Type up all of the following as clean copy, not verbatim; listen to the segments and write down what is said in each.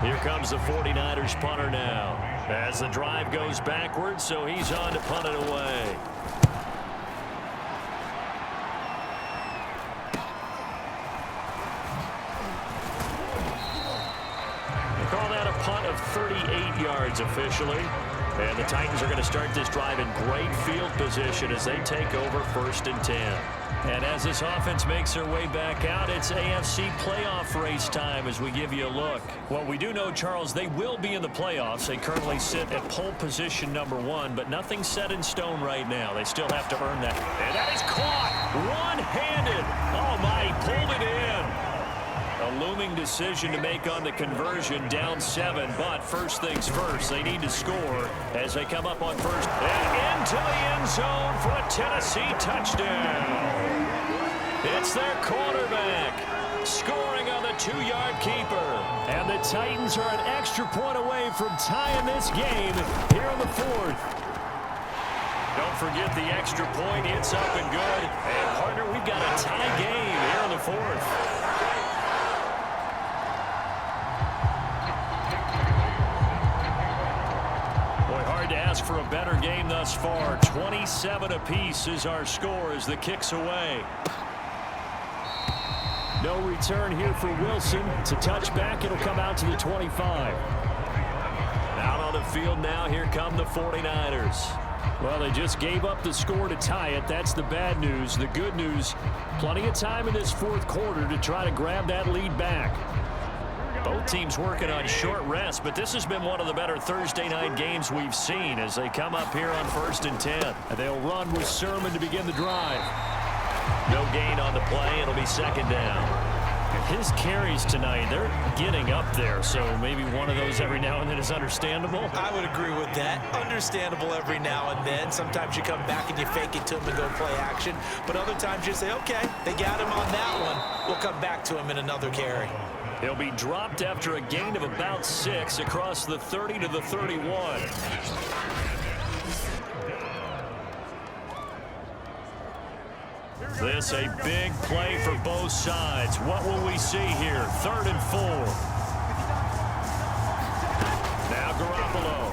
Here comes the 49ers punter now. As the drive goes backwards, so he's on to punt it away. They call that a punt of 38 yards officially. And the Titans are going to start this drive in great field position as they take over 1st and 10. And as this offense makes their way back out, it's AFC playoff race time as we give you a look. Well, we do know, Charles, they will be in the playoffs. They currently sit at pole position #1, but nothing's set in stone right now. They still have to earn that. And that is caught one-handed. Oh, my, he pulled it in. A looming decision to make on the conversion, down 7, but first things first, they need to score as they come up on first. And into the end zone for a Tennessee touchdown. It's their quarterback scoring on the 2-yard keeper. And the Titans are an extra point away from tying this game here in the 4th. Don't forget the extra point. It's up and good. And, partner, we've got a tie game here in the 4th. To ask for a better game thus far. 27 apiece is our score as the kick's away. No return here for Wilson. It's a touchback. It'll come out to the 25. Out on the field now. Here come the 49ers. Well, they just gave up the score to tie it. That's the bad news. The good news, plenty of time in this 4th quarter to try to grab that lead back. Both teams working on short rest, but this has been one of the better Thursday night games we've seen as they come up here on 1st and 10. They'll run with Sermon to begin the drive. No gain on the play. It'll be 2nd down. His carries tonight, they're getting up there, so maybe one of those every now and then is understandable. I would agree with that. Understandable every now and then. Sometimes you come back and you fake it to him and go play action, but other times you say, okay, they got him on that one. We'll come back to him in another carry. He'll be dropped after a gain of about 6 across the 30 to the 31. This a big play for both sides. What will we see here? 3rd and 4. Now Garoppolo.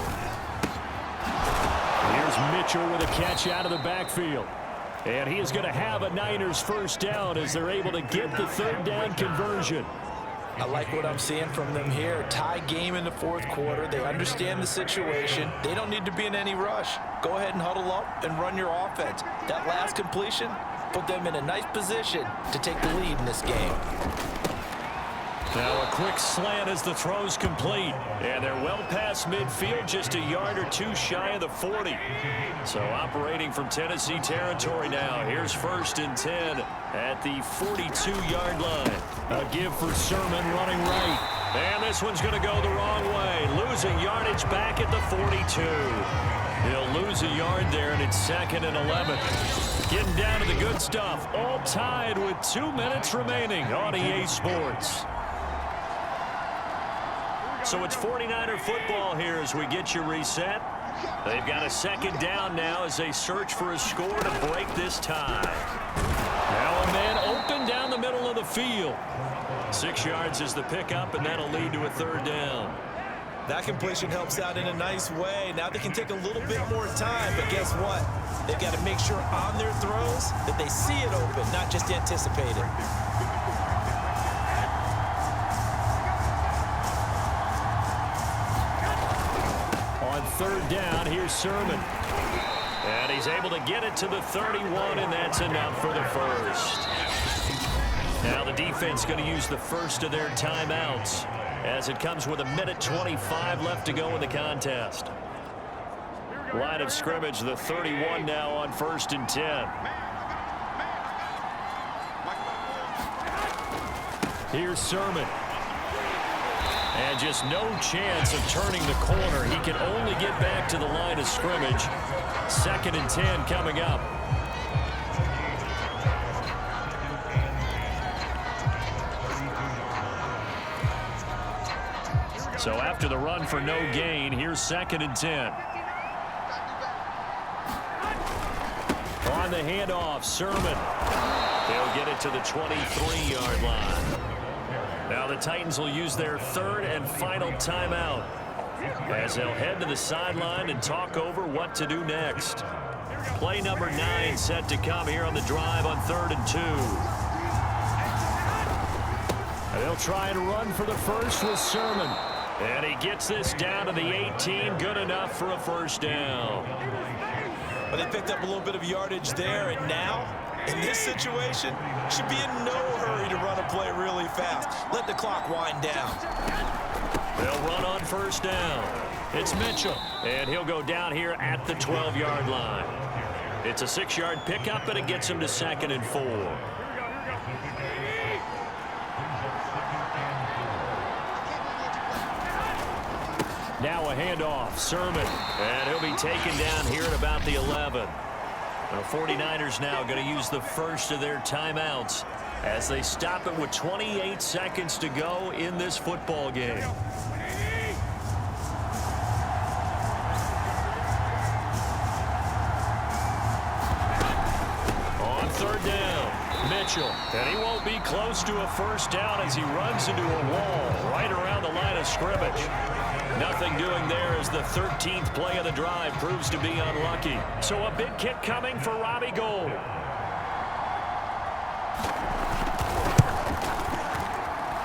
Here's Mitchell with a catch out of the backfield. And he is going to have a Niners first down as they're able to get the 3rd down conversion. I like what I'm seeing from them here. Tie game in the 4th quarter. They understand the situation. They don't need to be in any rush. Go ahead and huddle up and run your offense. That last completion put them in a nice position to take the lead in this game. Now a quick slant as the throw's complete. And they're well past midfield, just a yard or 2 shy of the 40. So operating from Tennessee territory now. Here's 1st and 10 at the 42-yard line. A give for Sermon running right. And this one's going to go the wrong way. Losing yardage back at the 42. He'll lose a yard there, and it's 2nd and 11. Getting down to the good stuff. All tied with 2 minutes remaining on EA Sports. So it's 49er football here as we get you reset. They've got a 2nd down now as they search for a score to break this tie. Now a man open down the middle of the field. 6 yards is the pickup, and that'll lead to a 3rd down. That completion helps out in a nice way. Now they can take a little bit more time, but guess what? They've got to make sure on their throws that they see it open, not just anticipate it. On 3rd down, here's Sermon. And he's able to get it to the 31, and that's enough for the first. Now the defense going to use the first of their timeouts as it comes with 1:25 left to go in the contest. Line of scrimmage, the 31 now on 1st and 10. Here's Sermon. And just no chance of turning the corner. He can only get back to the line of scrimmage. 2nd and 10 coming up. So after the run for no gain, here's 2nd and 10. On the handoff, Sermon. They'll get it to the 23-yard line. Now the Titans will use their third and final timeout as they'll head to the sideline and talk over what to do next. Play number 9 set to come here on the drive on 3rd and 2. And they'll try and run for the first with Sermon. And he gets this down to the 18, good enough for a first down. Well, they picked up a little bit of yardage there, and now, in this situation, should be in no hurry to run a play really fast. Let the clock wind down. They'll run on first down. It's Mitchell, and he'll go down here at the 12-yard line. It's a 6-yard pickup, and it gets him to 2nd and 4. Now a handoff, Sermon, and he'll be taken down here at about the 11. The 49ers now going to use the first of their timeouts as they stop it with 28 seconds to go in this football game. On 3rd down, Mitchell, and he won't be close to a first down as he runs into a wall right around the line of scrimmage. Nothing doing there as the 13th play of the drive proves to be unlucky. So a big kick coming for Robbie Gould.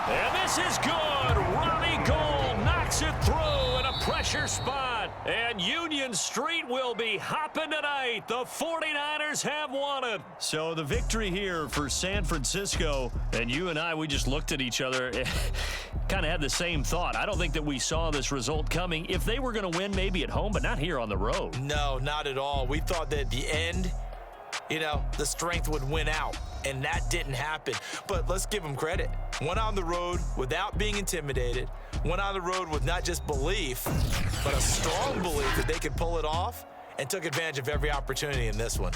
And this is good. Robbie Gould knocks it through in a pressure spot. And Union Street will be hopping tonight. The 49ers have won it. So the victory here for San Francisco. And you and I, we just looked at each other. Kind of had the same thought. I don't think that we saw this result coming. If they were going to win, maybe at home, but not here on the road. No, not at all. We thought that at the end, the strength would win out, and that didn't happen. But let's give them credit. Went on the road without being intimidated. Went on the road with not just belief, but a strong belief that they could pull it off, and took advantage of every opportunity in this one.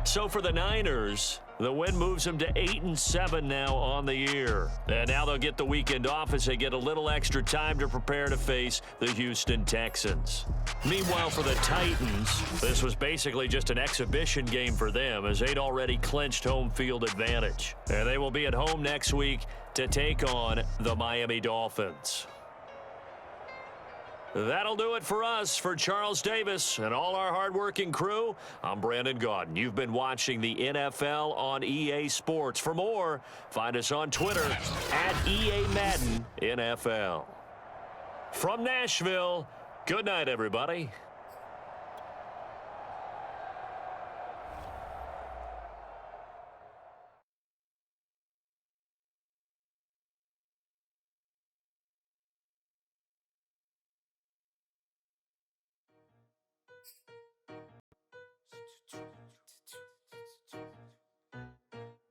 So for the Niners, the win moves them to 8-7 now on the year. And now they'll get the weekend off as they get a little extra time to prepare to face the Houston Texans. Meanwhile, for the Titans, this was basically just an exhibition game for them as they'd already clinched home field advantage. And they will be at home next week to take on the Miami Dolphins. That'll do it for us. For Charles Davis and all our hardworking crew, I'm Brandon Gaudin. You've been watching the NFL on EA Sports. For more, find us on Twitter at EA Madden NFL. From Nashville, good night, everybody.